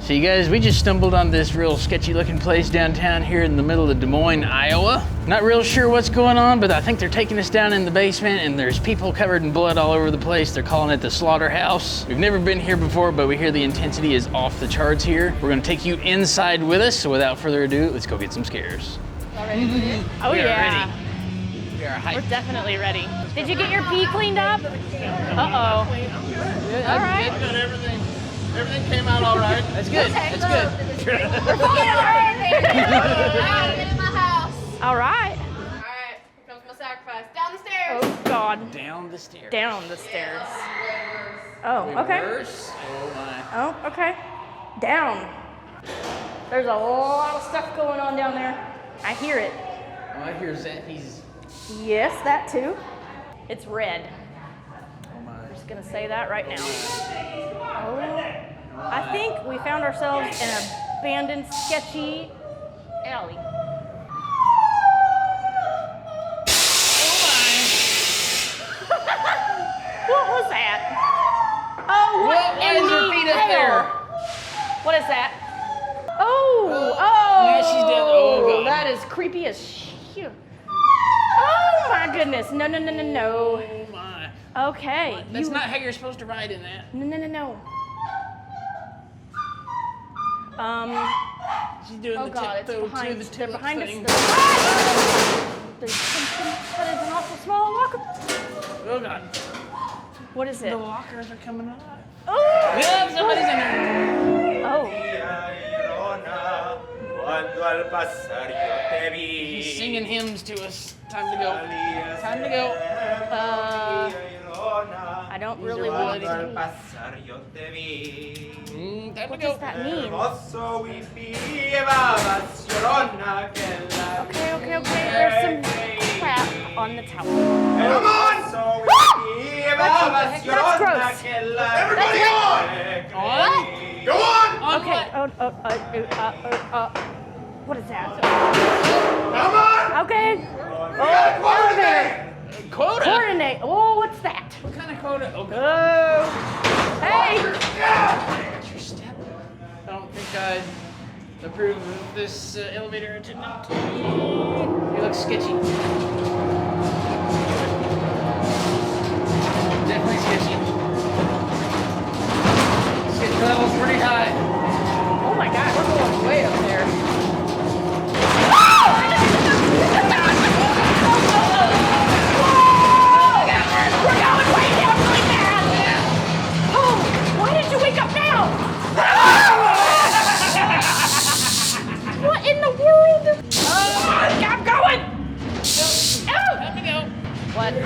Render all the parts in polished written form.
So you guys, we just stumbled on this real sketchy looking place downtown here in the middle of Des Moines, Iowa. Not real sure what's going on, but I think they're taking us down in the basement and there's people covered in blood all over the place. They're calling it the slaughterhouse. We've never been here before, but we hear the intensity is off the charts here. We're gonna take you inside with us, so without further ado, let's go get some scares. All ready? Oh, We are yeah. ready. We are hyped. We're definitely ready. Did you get your pee cleaned up? Uh-oh. All right. Everything came out all right. That's good. That's good. Get in my house. All right. All right, here comes my sacrifice. Down the stairs. Oh, God. Down the stairs. Down the stairs. Oh, okay. Reverse. Oh my. Oh, okay. Down. There's a lot of stuff going on down there. I hear it. Oh, I hear Zappy's. Yes, that too. It's red. Oh my. Just gonna say that right now. Oh, I think we found ourselves in an abandoned, sketchy alley. What was that? Oh, what Why in is her the feet up hell? there? What is that? Oh, now she's dead. Oh, God. that is creepy as shit. Oh my goodness! No, no, no, no, no. Oh my. Okay. That's not how you're supposed to ride in that. No, no, no, no. She's doing Oh the God, it's tiptoe behind. to the They're tulip behind us. thing. There's something that is an awful small locker. Oh God. What is it? The lockers are coming up. Oh. Yeah, somebody's in there. Oh. He's singing hymns to us. Time to go. Time to go. I don't really want to. Time to What go. does that mean? Okay. There's some crap on the towel. Come on! That's gross. Everybody on! On? Go on! On Okay. what? What is that? Come on! Okay. We got a quota elevator. today! Quota? Coordinate. Oh, what's that? What kind of quota? Oh, God. Oh. Hey. Yeah! Watch your step. I don't think I'd approve of this elevator attendant. He looks sketchy. Definitely sketchy. Sketch level's pretty high. Oh my God, we're going way up there. We're going way down really fast. Oh, why did you wake up now? What in the world? I'm going. Time to go. What the?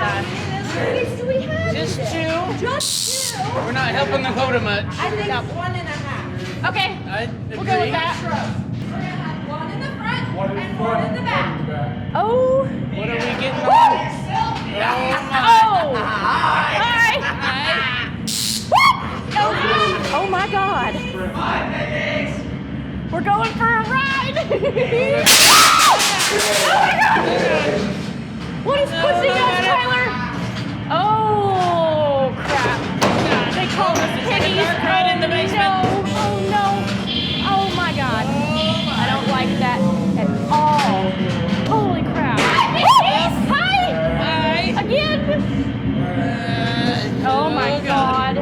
Do we have? Just two. Just two. We're not helping the quota much. I think it's 1.5. Okay, I agree. we'll go with that. We're gonna have one in the front and one in the back. Oh. What are we getting on? Oh. Hi. Oh my God. We're going for a ride. Oh my God. What is pushing us, Tyler? Oh crap. They call us piggies. Right in the basement. No. Oh my God. I don't like that at all. Holy crap. Hi. Again. Oh my God.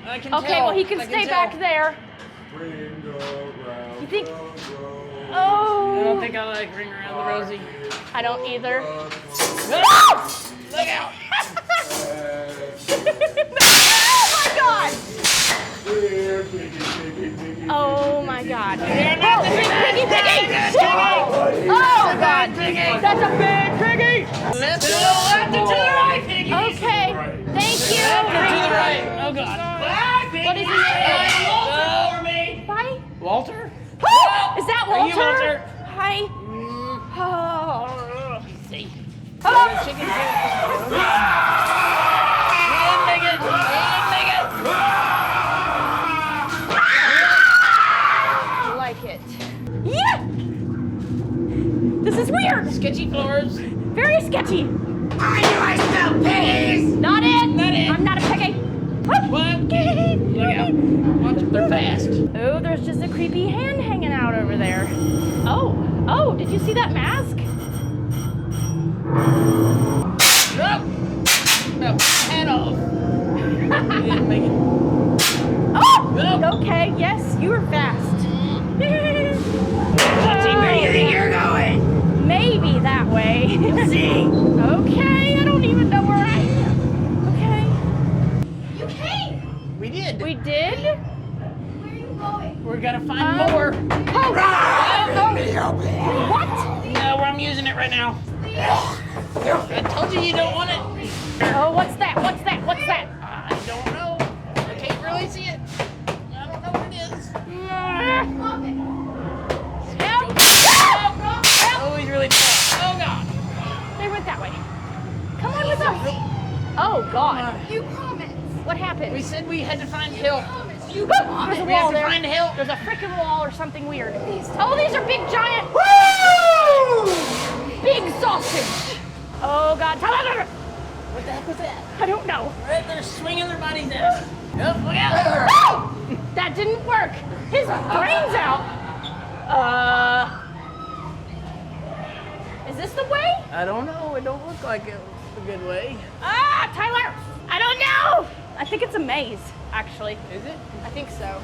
I can Okay, tell. well he can I stay tell. back there. You think? I Oh. don't think I like Ring Around the Rosie. I don't either. Look out! Oh my God. They're not the big Piggy! Oh God! That's a big piggy! Left to the left and to the right, piggy. Okay, thank you. Left and to the right. Oh God. What is his name? Bye. Walter? Is that Walter? Are you Walter? Hi. Oh. See. Oh. Chicken soup. Didn't make it. Like it. Yeah. This is weird. Sketchy floors. Very sketchy. I smell piggies! Not it. Not it. I'm not a piggy. What? Look out. Watch them, they're fast. Oh, there's just a creepy hand hanging out over there. Oh, did you see that mask? Nope. No, head off. You didn't make it. Oh, Nope. okay, yes, you were fast. See where you think you're going. Maybe that way. See? Okay, I don't even know where I am. Okay. You came. We did. We did? Where are you going? We're gonna find more. Oh, what? No, I'm using it right now. I told you you don't want it. Oh, what's that? What's that? What's that? I don't know. I can't really see it. I don't know what it is. Stop it. Help! Oh, he's really tough. Oh, God. They went that way. Come on with us. Oh, God. You promised. What happened? We said we had to find help. You There's a We have wall to there. find help. There's a freaking wall or something weird. Oh, these are big giant, big sausage. Oh God! What the heck was that? I don't know. Right, they're swinging their bodies at us. Oh, look out. Oh! That didn't work. His brain's out. Is this the way? I don't know. It don't look like a good way. Ah, Tyler! I don't know. I think it's a maze, actually. Is it? I think so.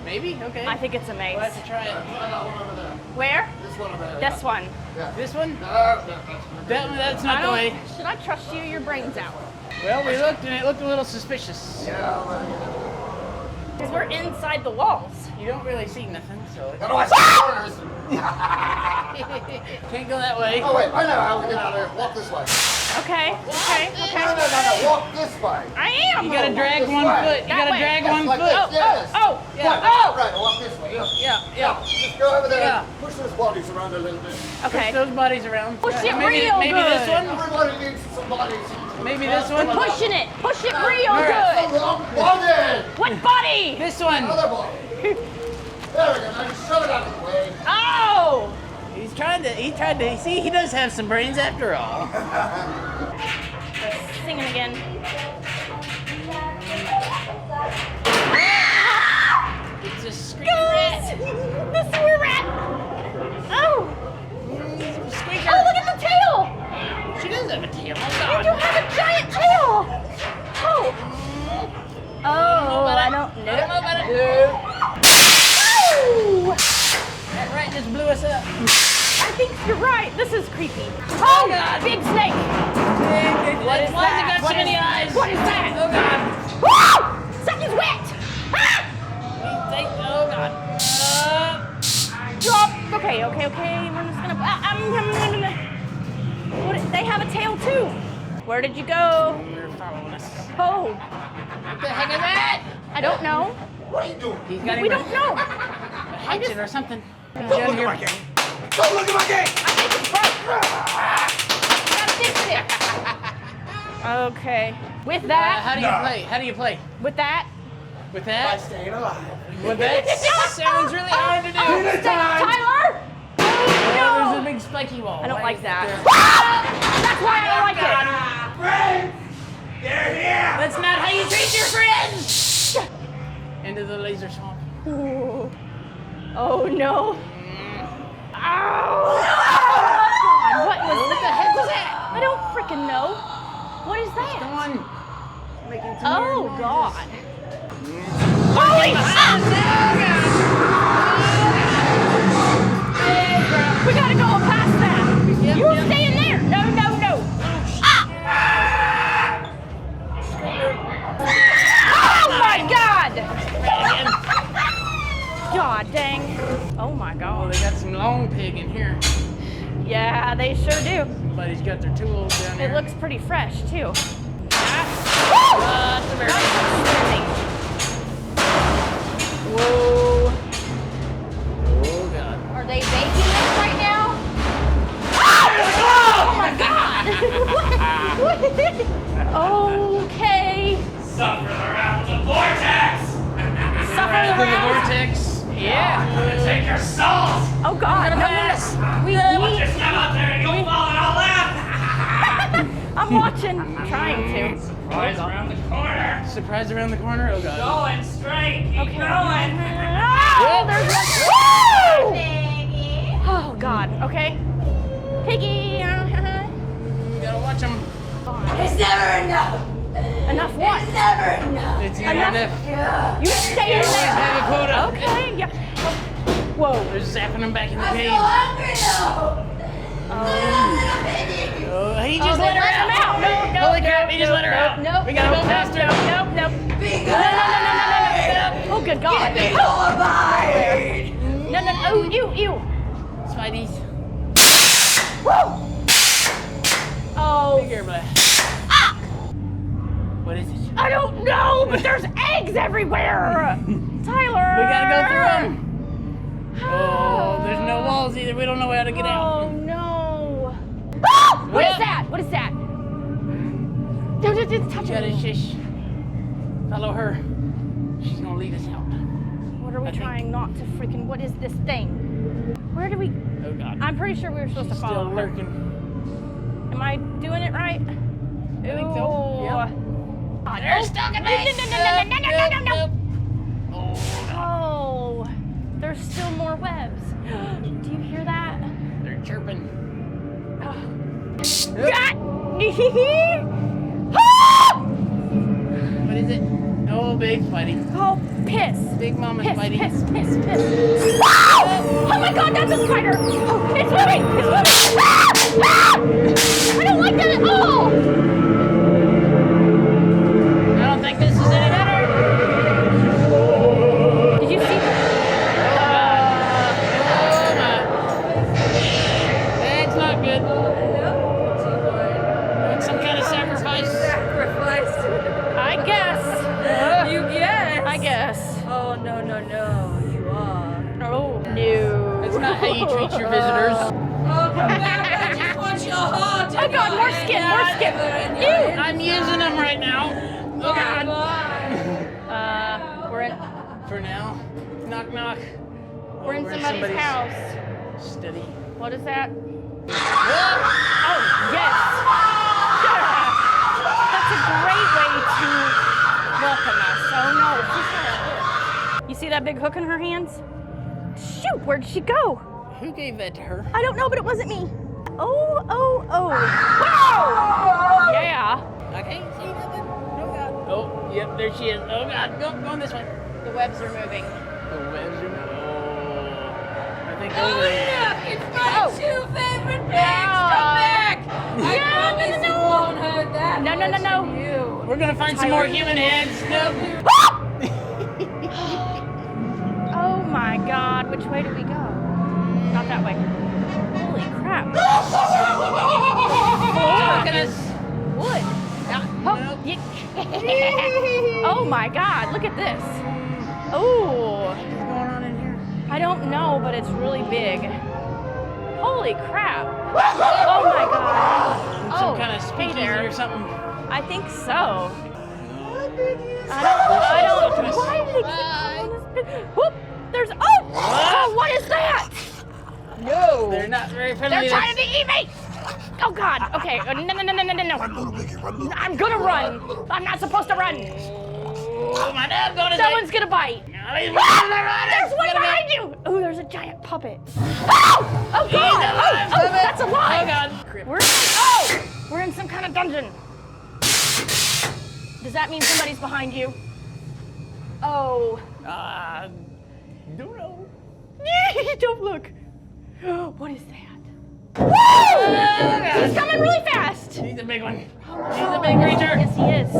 Maybe? Okay. I think it's a maze. We'll have to try it. Where? This one over there. This one. This one? No. That's not the way. Should I trust you? Your brain's out. Well, we looked and it looked a little suspicious. Because we're inside the walls. You don't really see nothing, so How do I see corners? can't go that way. Oh, wait. I know how we get out of here. Walk this way. Okay. No. Walk this way. I am. You gotta drag this one way. foot. You That gotta way. drag Yes, one like foot. this. Yes. Oh. Right. Walk this way. Yeah. Just go over there. Yeah. Push those bodies around a little bit. Okay. Push those bodies around. Push it maybe, real maybe good. this one. Everybody needs some bodies. Maybe this one. Pushing it. Push it real All right. good. Wrong body. What body? This one. Other body. There we go. Now just shove it out of the way. Oh. He tried to, see, he does have some brains after all. Singing again. It's a screaming rat. The sewer rat. Oh. Squeaker. Oh, look at the tail. She does have a tail. Oh, You God. do have a giant tail. Oh. Oh, I don't know. I don't know about it. Oh. That rat just blew us up. I think you're right. This is creepy. Oh, God. big snake. What is Why has it that? got so many eyes? What is that? Oh, God. Woo! Something's wet. Ah! Oh, God. Drop. Okay. We're just gonna. They have a tail too. Where did you go? They're following us. Oh, What the heck is that? I don't know. What are you doing? He's got him We don't know. a hatchet or something. Don't look at my game. Don't look at my game. I think it's broke. Gotta fix it. Okay. With that. How do you play? How do you play? With that. With By that? staying alive. With that? Sounds really hard to do. Tyler. Well, there's a big spiky wall. I don't Why like is that. there? That's why I don't like it. Friends! They're here! That's not how you treat your friends! Into the laser swamp. Ooh. Oh no. Ow! What What the heck was that? I don't freaking know. What is Come that? on. Making some Oh weird God. noises. Holy Behind us. We gotta go past that. Yep, You yep. stay in there. No. Ah! Oh my God. Right again. God dang. Oh my Oh, God. they got some long pig in here. Yeah, they sure do. Somebody's got their tools down there. It looks pretty fresh too. It's a bear. Whoa. Oh, God. Are they baking this right now? Oh my God! Okay. Suffer the wrath of the vortex! Suffer the The wrath. vortex. Yeah. I'm gonna take your souls! Oh God! I'm gonna pass. We Just step out there and you'll fall and I'll laugh! I'm I'm watching. I'm trying to. Surprise around the corner. Surprise around the corner. Oh god. Going straight. Keep Okay. going. Oh, there's one. Woo! Oh God. Okay. Piggy. You gotta watch them. It's never enough. Enough what? It's never enough. It's not enough. Yeah. You stay in there. Have a quota. Okay. Yeah. Whoa. They're zapping them back in the I'm so cage. hungry now. Oh, he Oh, just they let her let out. him out. No, no, Holy no, crap, he just no, let her no, out. Nope. We gotta go nope, faster. Nope. Nope. Be No, no, no, no, no, no, no. Oh, good God. Be glorified. No, no, no. Oh, you. Spidey's. Woo! Oh, Here, but what is it? I don't know, but there's eggs everywhere. Tyler. We gotta go through them. Oh, there's no walls either. We don't know how to get Oh out. no. Ah! What is What? that? What is that? Don't touch You gotta it. shush. Follow her. She's gonna lead us out. What are we I think- trying not to freaking? What is this thing? Where do we? Oh god. I'm pretty sure we were supposed She's to follow still her. lurking. Am I doing it right? I think so. Ooh. Yeah. Oh, They're stuck in no, me. no. Oh god. Oh, there's still more webs. Do you hear that? They're chirping. God! What is it? Oh, big Spidey. Oh, piss. Big mama Piss, Spidey. piss, piss, piss. Wow! Oh my God, that's a spider. Oh, it's moving. It's moving. Ah! Ah! I don't like that at all. I don't think this is any better. Did you see? That's not good. Want some kind of sacrifice? I guess. You guess. I guess. Oh, no. You are. Oh, no. That's not how you treat your visitors. Oh, come back. I just want your heart. Oh God, more skin, more skin. Ew. I'm using them right now. Oh god. We're in. For now. Knock knock. We're in somebody's house. Steady. What is that? Oh! Oh, yes. That's a great way to welcome us. Oh no, she's got a hook. You see that big hook in her hands? Shoot, where'd she go? Who gave that to her? I don't know, but it wasn't me. Oh. Wow! Yeah. I can't see nothing. Oh god. Oh, yep, there she is. Oh god, go on this way. The webs are moving. The webs are I think Oh, over there. look. It's my Oh. two favorite pigs. Yeah. Come back. I Yeah, promise no. you won't hurt that No. much of you. We're gonna find some more human heads. Nope. Oh my God, which way do we go? Not that way. Holy crap. Look at us. Wood. Oh my God, look at this. Oh, What's going on in here? I don't know, but it's really big. Holy crap. Oh my God. Some kind of hey speakeasy there. or something. I think so. I don't, why do they keep calling us big? Whoop, there's, oh, what is that? No. They're not very friendly. They're trying to eat me! Oh God, okay, no. I'm gonna run. I'm not supposed to run. Oh, my dad's going to Someone's gonna bite. There's There's one behind you! Oh, there's a giant puppet. Oh! Oh God! Oh, that's alive! Oh god. We're in some kind of dungeon. Does that mean somebody's behind you? Oh. Don't know. Don't look. What is that? He's coming really fast. He's a big one. He's a big creature. Yes, he is.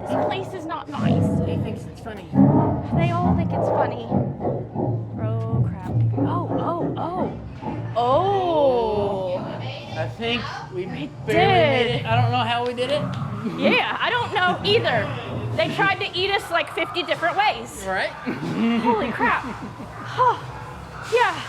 This place is not nice. He thinks it's funny. They all think it's funny. Oh, crap. Oh. I think we did. barely made it. I don't know how we did it. Yeah, I don't know either. They tried to eat us like 50 different ways. Right? Holy crap. Yeah.